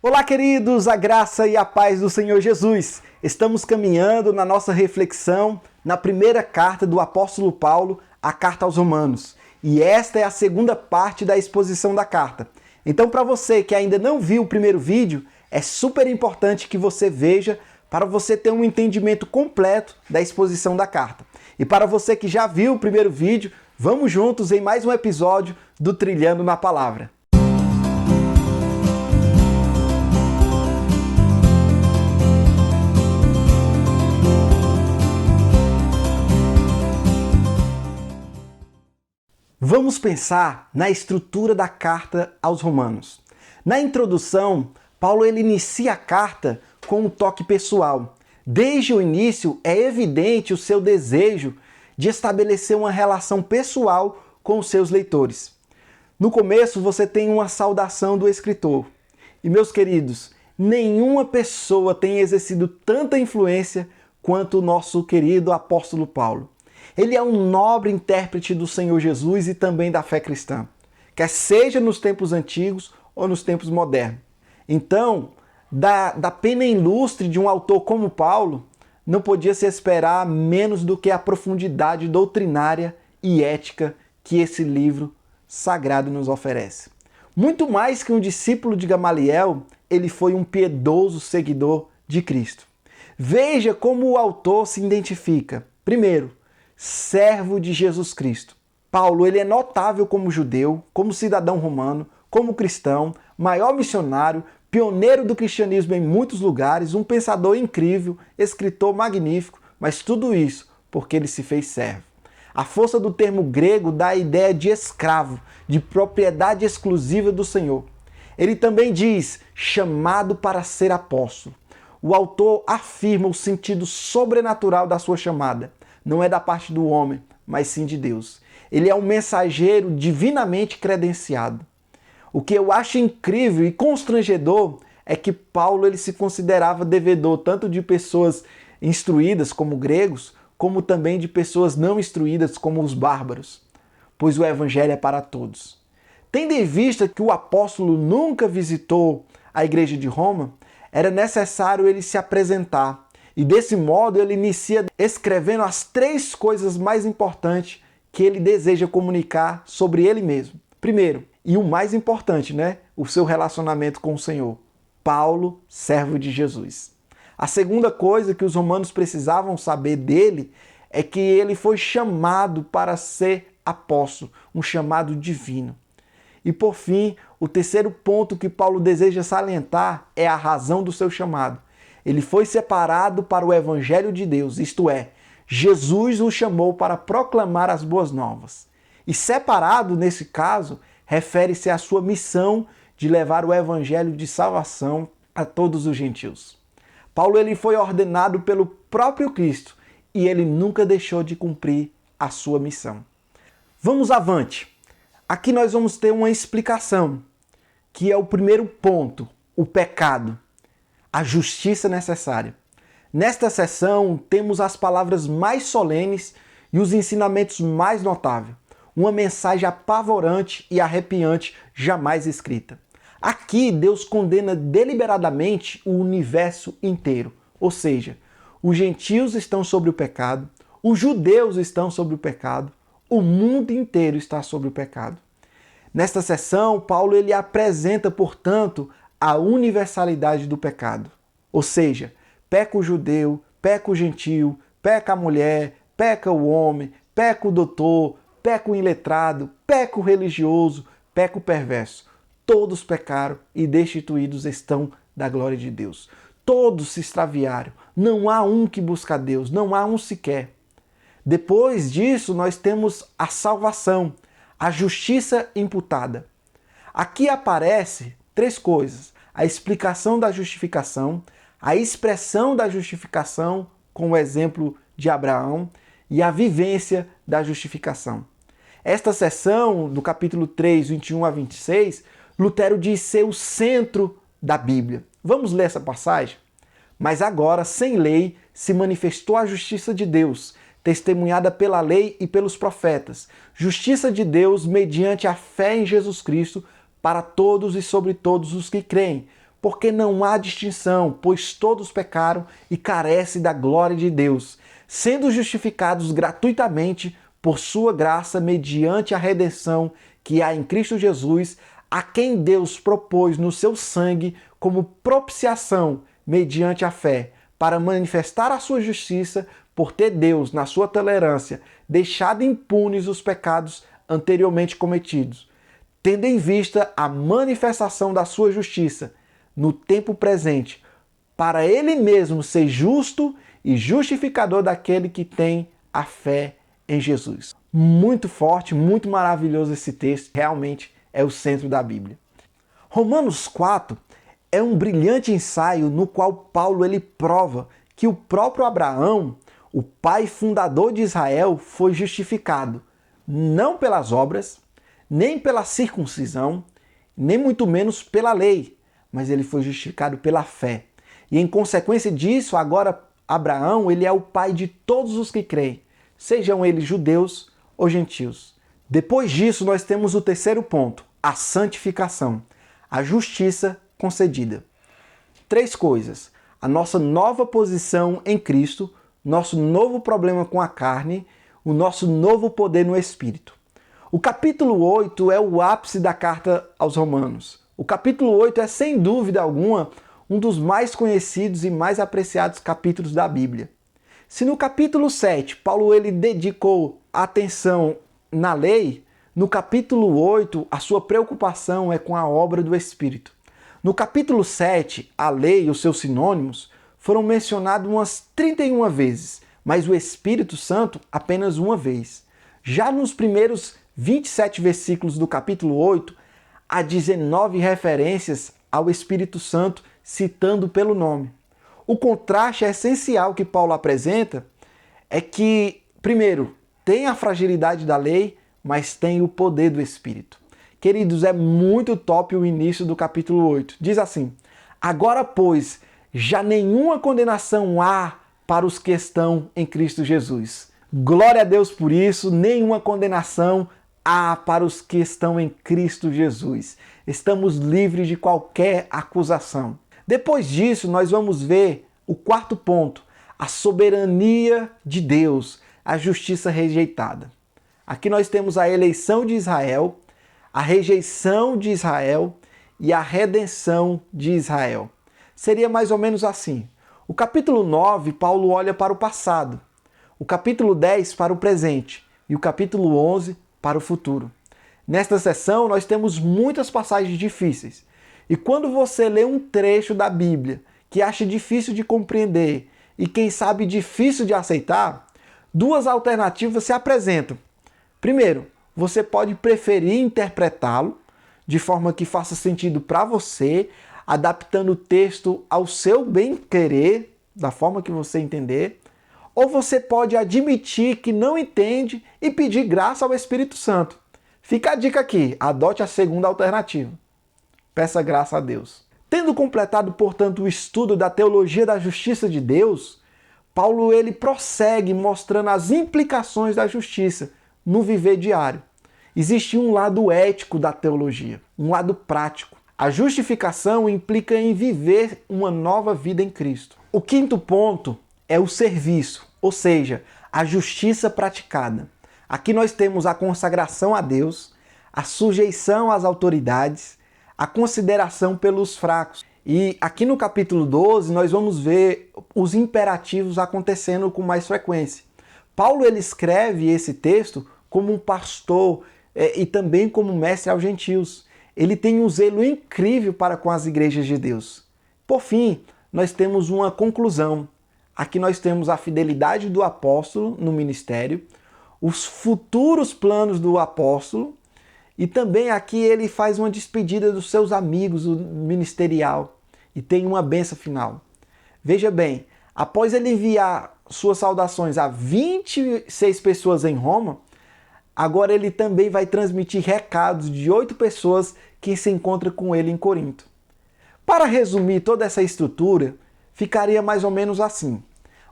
Olá, queridos, a graça e a paz do Senhor Jesus. Estamos caminhando na nossa reflexão na primeira carta do apóstolo Paulo, a carta aos Romanos. E esta é a segunda parte da exposição da carta. Então, para você que ainda não viu o primeiro vídeo, é super importante que você veja para você ter um entendimento completo da exposição da carta. E para você que já viu o primeiro vídeo, vamos juntos em mais um episódio do Trilhando na Palavra. Vamos pensar na estrutura da carta aos Romanos. Na introdução, Paulo inicia a carta com um toque pessoal. Desde o início é evidente o seu desejo de estabelecer uma relação pessoal com os seus leitores. No começo você tem uma saudação do escritor. E meus queridos, nenhuma pessoa tem exercido tanta influência quanto o nosso querido apóstolo Paulo. Ele é um nobre intérprete do Senhor Jesus e também da fé cristã, quer seja nos tempos antigos ou nos tempos modernos. Então, da pena ilustre de um autor como Paulo, não podia se esperar menos do que a profundidade doutrinária e ética que esse livro sagrado nos oferece. Muito mais que um discípulo de Gamaliel, ele foi um piedoso seguidor de Cristo. Veja como o autor se identifica. Primeiro, servo de Jesus Cristo. Paulo, ele é notável como judeu, como cidadão romano, como cristão, maior missionário, pioneiro do cristianismo em muitos lugares, um pensador incrível, escritor magnífico, mas tudo isso porque ele se fez servo. A força do termo grego dá a ideia de escravo, de propriedade exclusiva do Senhor. Ele também diz, chamado para ser apóstolo. O autor afirma o sentido sobrenatural da sua chamada. Não é da parte do homem, mas sim de Deus. Ele é um mensageiro divinamente credenciado. O que eu acho incrível e constrangedor é que Paulo ele se considerava devedor tanto de pessoas instruídas como gregos, como também de pessoas não instruídas como os bárbaros, pois o evangelho é para todos. Tendo em vista que o apóstolo nunca visitou a igreja de Roma, era necessário ele se apresentar. E desse modo ele inicia escrevendo as 3 coisas mais importantes que ele deseja comunicar sobre ele mesmo. Primeiro, e o mais importante, o seu relacionamento com o Senhor. Paulo, servo de Jesus. A segunda coisa que os romanos precisavam saber dele é que ele foi chamado para ser apóstolo, um chamado divino. E por fim, o terceiro ponto que Paulo deseja salientar é a razão do seu chamado. Ele foi separado para o Evangelho de Deus, isto é, Jesus o chamou para proclamar as boas novas. E separado, nesse caso, refere-se à sua missão de levar o Evangelho de salvação a todos os gentios. Paulo ele foi ordenado pelo próprio Cristo e ele nunca deixou de cumprir a sua missão. Vamos avante. Aqui nós vamos ter uma explicação, que é o primeiro ponto, o pecado. A justiça necessária. Nesta sessão, temos as palavras mais solenes e os ensinamentos mais notáveis. Uma mensagem apavorante e arrepiante jamais escrita. Aqui, Deus condena deliberadamente o universo inteiro. Ou seja, os gentios estão sobre o pecado, os judeus estão sobre o pecado, o mundo inteiro está sobre o pecado. Nesta sessão, Paulo ele apresenta, portanto, a universalidade do pecado. Ou seja, peca o judeu, peca o gentio, peca a mulher, peca o homem, peca o doutor, peca o iletrado, peca o religioso, peca o perverso. Todos pecaram e destituídos estão da glória de Deus. Todos se extraviaram. Não há um que busca a Deus, não há um sequer. Depois disso, nós temos a salvação, a justiça imputada. Aqui aparece 3 coisas: a explicação da justificação, a expressão da justificação, com o exemplo de Abraão, e a vivência da justificação. Esta seção, do capítulo 3, 21 a 26, Lutero diz ser o centro da Bíblia. Vamos ler essa passagem? Mas agora, sem lei, se manifestou a justiça de Deus, testemunhada pela lei e pelos profetas, justiça de Deus mediante a fé em Jesus Cristo para todos e sobre todos os que creem, porque não há distinção, pois todos pecaram e carecem da glória de Deus, sendo justificados gratuitamente por sua graça mediante a redenção que há em Cristo Jesus, a quem Deus propôs no seu sangue como propiciação mediante a fé, para manifestar a sua justiça, por ter Deus, na sua tolerância, deixado impunes os pecados anteriormente cometidos, tendo em vista a manifestação da sua justiça no tempo presente, para ele mesmo ser justo e justificador daquele que tem a fé em Jesus. Muito forte, muito maravilhoso esse texto, realmente é o centro da Bíblia. Romanos 4 é um brilhante ensaio no qual Paulo ele prova que o próprio Abraão, o pai fundador de Israel, foi justificado, não pelas obras, nem pela circuncisão, nem muito menos pela lei, mas ele foi justificado pela fé. E em consequência disso, agora Abraão ele é o pai de todos os que creem, sejam eles judeus ou gentios. Depois disso, nós temos o terceiro ponto, a santificação, a justiça concedida. Três coisas: a nossa nova posição em Cristo, nosso novo problema com a carne, o nosso novo poder no Espírito. O capítulo 8 é o ápice da carta aos Romanos. O capítulo 8 é, sem dúvida alguma, um dos mais conhecidos e mais apreciados capítulos da Bíblia. Se no capítulo 7 Paulo ele dedicou atenção na lei, no capítulo 8 a sua preocupação é com a obra do Espírito. No capítulo 7, a lei e os seus sinônimos foram mencionados umas 31 vezes, mas o Espírito Santo apenas uma vez. Já nos primeiros 27 versículos do capítulo 8, há 19 referências ao Espírito Santo citando pelo nome. O contraste essencial que Paulo apresenta é que, primeiro, tem a fragilidade da lei, mas tem o poder do Espírito. Queridos, é muito top o início do capítulo 8. Diz assim: agora, pois, já nenhuma condenação há para os que estão em Cristo Jesus. Glória a Deus por isso, nenhuma condenação há para os que estão em Cristo Jesus. Estamos livres de qualquer acusação. Depois disso, nós vamos ver o quarto ponto, a soberania de Deus, a justiça rejeitada. Aqui nós temos a eleição de Israel, a rejeição de Israel e a redenção de Israel. Seria mais ou menos assim. O capítulo 9, Paulo olha para o passado. O capítulo 10 para o presente. E o capítulo 11 para o futuro. Nesta seção, nós temos muitas passagens difíceis. E quando você lê um trecho da Bíblia que acha difícil de compreender e, quem sabe, difícil de aceitar, duas alternativas se apresentam. Primeiro, você pode preferir interpretá-lo de forma que faça sentido para você, adaptando o texto ao seu bem-querer, da forma que você entender, ou você pode admitir que não entende e pedir graça ao Espírito Santo. Fica a dica aqui, adote a segunda alternativa. Peça graça a Deus. Tendo completado, portanto, o estudo da teologia da justiça de Deus, Paulo ele prossegue mostrando as implicações da justiça no viver diário. Existe um lado ético da teologia, um lado prático. A justificação implica em viver uma nova vida em Cristo. O quinto ponto é o serviço, ou seja, a justiça praticada. Aqui nós temos a consagração a Deus, a sujeição às autoridades, a consideração pelos fracos. E aqui no capítulo 12 nós vamos ver os imperativos acontecendo com mais frequência. Paulo ele escreve esse texto como um pastor e também como mestre aos gentios. Ele tem um zelo incrível para com as igrejas de Deus. Por fim, nós temos uma conclusão. Aqui nós temos a fidelidade do apóstolo no ministério, os futuros planos do apóstolo, e também aqui ele faz uma despedida dos seus amigos do ministerial e tem uma bênção final. Veja bem, após ele enviar suas saudações a 26 pessoas em Roma, agora ele também vai transmitir recados de 8 pessoas que se encontram com ele em Corinto. Para resumir toda essa estrutura, ficaria mais ou menos assim.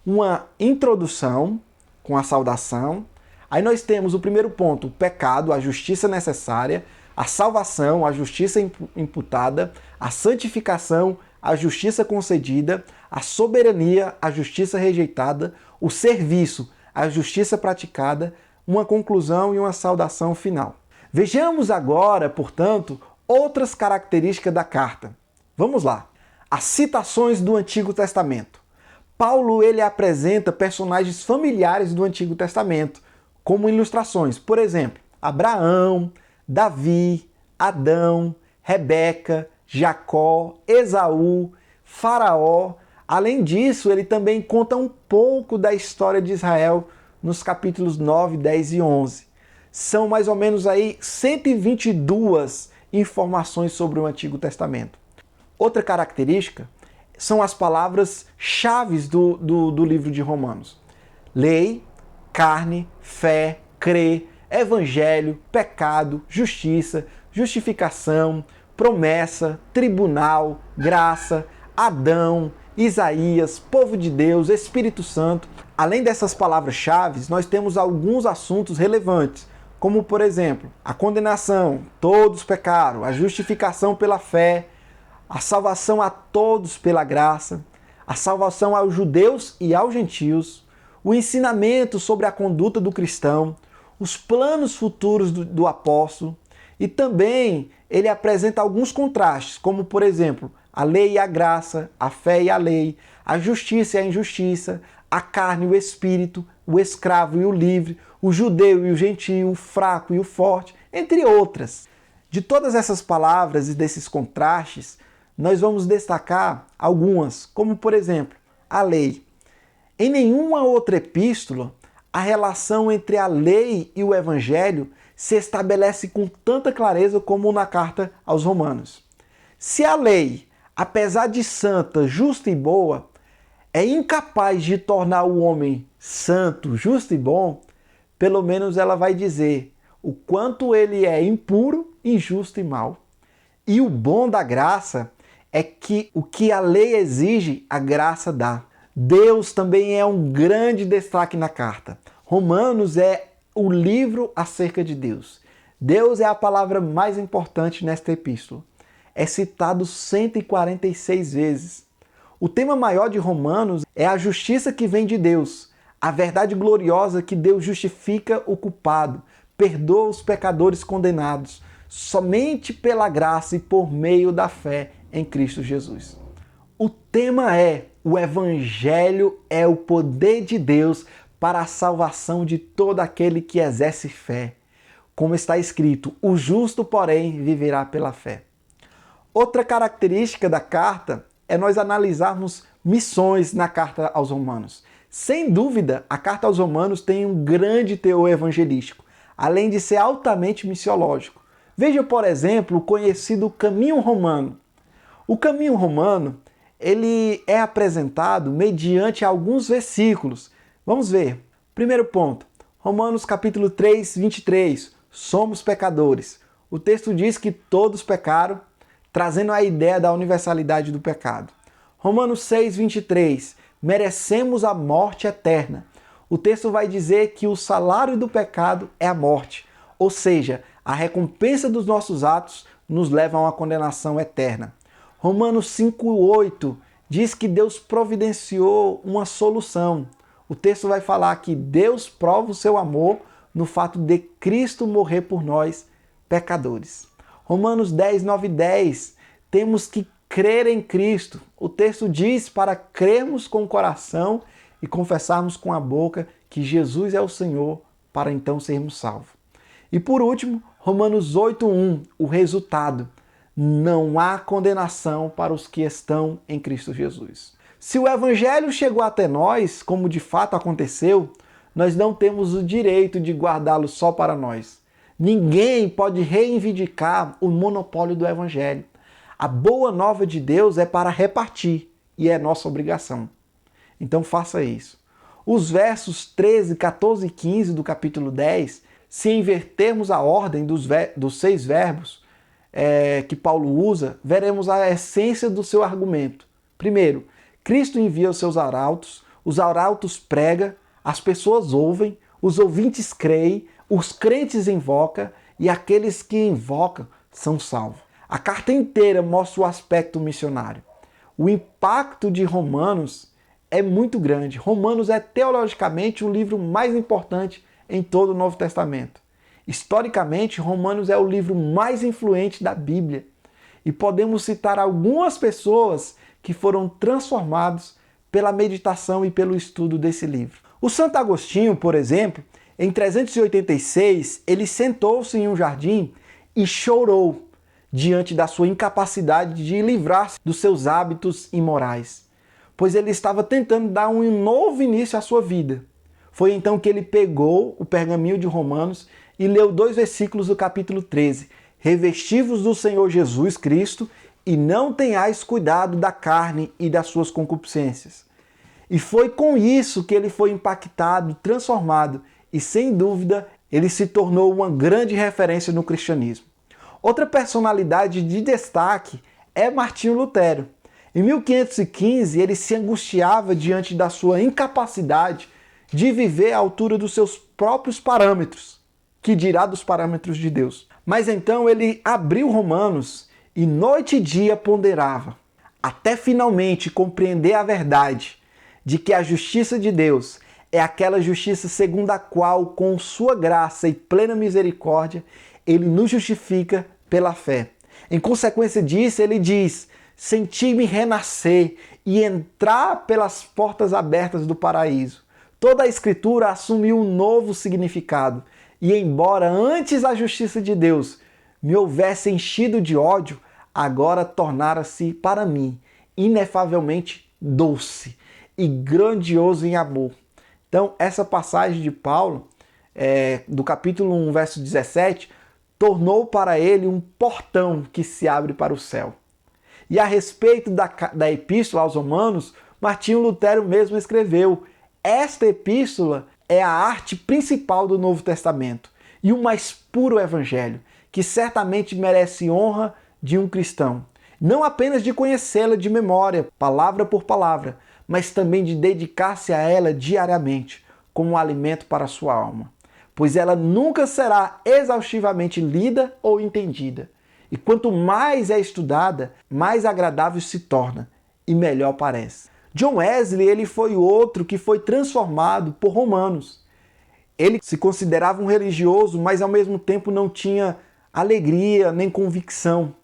Uma introdução com a saudação. Aí nós temos o primeiro ponto, o pecado, a justiça necessária, a salvação, a justiça imputada, a santificação, a justiça concedida, a soberania, a justiça rejeitada, o serviço, a justiça praticada, uma conclusão e uma saudação final. Vejamos agora, portanto, outras características da carta. Vamos lá. As citações do Antigo Testamento. Paulo ele apresenta personagens familiares do Antigo Testamento como ilustrações. Por exemplo, Abraão, Davi, Adão, Rebeca, Jacó, Esaú, Faraó. Além disso, ele também conta um pouco da história de Israel nos capítulos 9, 10 e 11. São mais ou menos aí 122 informações sobre o Antigo Testamento. Outra característica são as palavras-chave do livro de Romanos. Lei, carne, fé, crer, evangelho, pecado, justiça, justificação, promessa, tribunal, graça, Adão, Isaías, povo de Deus, Espírito Santo. Além dessas palavras-chave, nós temos alguns assuntos relevantes, como, por exemplo, a condenação, todos pecaram, a justificação pela fé, a salvação a todos pela graça, a salvação aos judeus e aos gentios, o ensinamento sobre a conduta do cristão, os planos futuros do apóstolo, e também ele apresenta alguns contrastes, como, por exemplo, a lei e a graça, a fé e a lei, a justiça e a injustiça, a carne e o espírito, o escravo e o livre, o judeu e o gentio, o fraco e o forte, entre outras. De todas essas palavras e desses contrastes, nós vamos destacar algumas, como por exemplo, a lei. Em nenhuma outra epístola, a relação entre a lei e o evangelho se estabelece com tanta clareza como na carta aos Romanos. Se a lei, apesar de santa, justa e boa, é incapaz de tornar o homem santo, justo e bom, pelo menos ela vai dizer o quanto ele é impuro, injusto e mau. E o bom da graça é que o que a lei exige, a graça dá. Deus também é um grande destaque na carta. Romanos é o livro acerca de Deus. Deus é a palavra mais importante nesta epístola. É citado 146 vezes. O tema maior de Romanos é a justiça que vem de Deus, a verdade gloriosa que Deus justifica o culpado, perdoa os pecadores condenados, somente pela graça e por meio da fé em Cristo Jesus. O tema é: o Evangelho é o poder de Deus para a salvação de todo aquele que exerce fé. Como está escrito, o justo, porém, viverá pela fé. Outra característica da carta é nós analisarmos missões na carta aos Romanos. Sem dúvida, a carta aos Romanos tem um grande teor evangelístico, além de ser altamente missiológico. Veja, por exemplo, o conhecido caminho romano. O caminho romano, ele é apresentado mediante alguns versículos. Vamos ver. Primeiro ponto, Romanos capítulo 3, 23. Somos pecadores. O texto diz que todos pecaram, trazendo a ideia da universalidade do pecado. Romanos 6, 23. Merecemos a morte eterna. O texto vai dizer que o salário do pecado é a morte, ou seja, a recompensa dos nossos atos nos leva a uma condenação eterna. Romanos 5,8 diz que Deus providenciou uma solução. O texto vai falar que Deus prova o seu amor no fato de Cristo morrer por nós, pecadores. Romanos 10, 9 e 10, temos que crer em Cristo. O texto diz para crermos com o coração e confessarmos com a boca que Jesus é o Senhor, para então sermos salvos. E por último, Romanos 8,1, o resultado. Não há condenação para os que estão em Cristo Jesus. Se o Evangelho chegou até nós, como de fato aconteceu, nós não temos o direito de guardá-lo só para nós. Ninguém pode reivindicar o monopólio do Evangelho. A boa nova de Deus é para repartir e é nossa obrigação. Então faça isso. Os versos 13, 14 e 15 do capítulo 10, se invertermos a ordem dos 6 verbos que Paulo usa, veremos a essência do seu argumento. Primeiro, Cristo envia os arautos pregam, as pessoas ouvem, os ouvintes creem, os crentes invocam e aqueles que invocam são salvos. A carta inteira mostra o aspecto missionário. O impacto de Romanos é muito grande. Romanos é teologicamente o livro mais importante em todo o Novo Testamento. Historicamente, Romanos é o livro mais influente da Bíblia. E podemos citar algumas pessoas que foram transformadas pela meditação e pelo estudo desse livro. O Santo Agostinho, por exemplo, em 386, ele sentou-se em um jardim e chorou diante da sua incapacidade de livrar-se dos seus hábitos imorais, pois ele estava tentando dar um novo início à sua vida. Foi então que ele pegou o pergaminho de Romanos e leu 2 versículos do capítulo 13. Revesti-vos do Senhor Jesus Cristo e não tenhais cuidado da carne e das suas concupiscências. E foi com isso que ele foi impactado, transformado e, sem dúvida, ele se tornou uma grande referência no cristianismo. Outra personalidade de destaque é Martinho Lutero. Em 1515, ele se angustiava diante da sua incapacidade de viver à altura dos seus próprios parâmetros, que dirá dos parâmetros de Deus. Mas então ele abriu Romanos e noite e dia ponderava, até finalmente compreender a verdade de que a justiça de Deus é aquela justiça segundo a qual, com sua graça e plena misericórdia, ele nos justifica pela fé. Em consequência disso, ele diz: senti-me renascer e entrar pelas portas abertas do paraíso. Toda a Escritura assumiu um novo significado. E embora antes a justiça de Deus me houvesse enchido de ódio, agora tornara-se para mim inefavelmente doce e grandioso em amor. Então, essa passagem de Paulo, do capítulo 1, verso 17, tornou para ele um portão que se abre para o céu. E a respeito da epístola aos Romanos, Martinho Lutero mesmo escreveu: esta epístola é a arte principal do Novo Testamento e o mais puro evangelho, que certamente merece honra de um cristão. Não apenas de conhecê-la de memória, palavra por palavra, mas também de dedicar-se a ela diariamente, como um alimento para a sua alma. Pois ela nunca será exaustivamente lida ou entendida. E quanto mais é estudada, mais agradável se torna e melhor parece. John Wesley, ele foi outro que foi transformado por Romanos. Ele se considerava um religioso, mas ao mesmo tempo não tinha alegria nem convicção.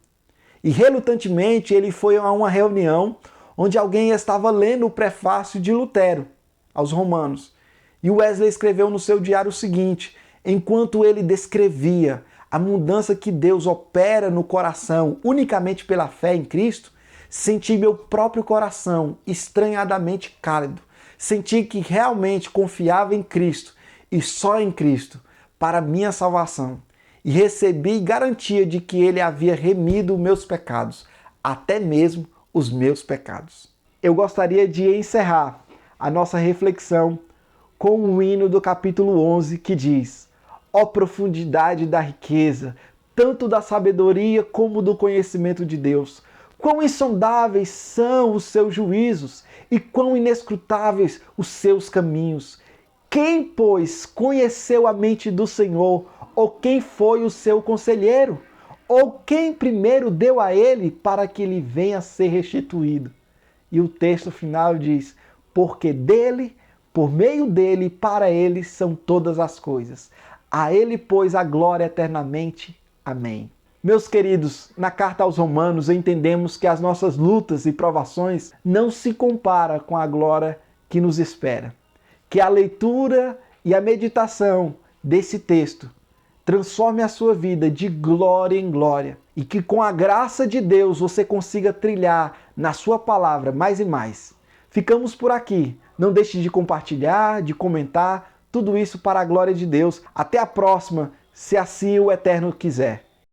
E relutantemente ele foi a uma reunião onde alguém estava lendo o prefácio de Lutero aos Romanos. E Wesley escreveu no seu diário o seguinte: enquanto ele descrevia a mudança que Deus opera no coração unicamente pela fé em Cristo, senti meu próprio coração estranhadamente cálido. Senti que realmente confiava em Cristo e só em Cristo para minha salvação. E recebi garantia de que Ele havia remido meus pecados, até mesmo os meus pecados. Eu gostaria de encerrar a nossa reflexão com o hino do capítulo 11 que diz: ó profundidade da riqueza, tanto da sabedoria como do conhecimento de Deus! Quão insondáveis são os seus juízos e quão inescrutáveis os seus caminhos! Quem, pois, conheceu a mente do Senhor? Ou quem foi o seu conselheiro? Ou quem primeiro deu a ele para que lhe venha a ser restituído? E o texto final diz: porque dele, por meio dele e para ele são todas as coisas. A ele, pois, a glória eternamente. Amém. Meus queridos, na carta aos Romanos entendemos que as nossas lutas e provações não se comparam com a glória que nos espera. Que a leitura e a meditação desse texto transforme a sua vida de glória em glória e que com a graça de Deus você consiga trilhar na sua palavra mais e mais. Ficamos por aqui. Não deixe de compartilhar, de comentar, tudo isso para a glória de Deus. Até a próxima, se assim o Eterno quiser.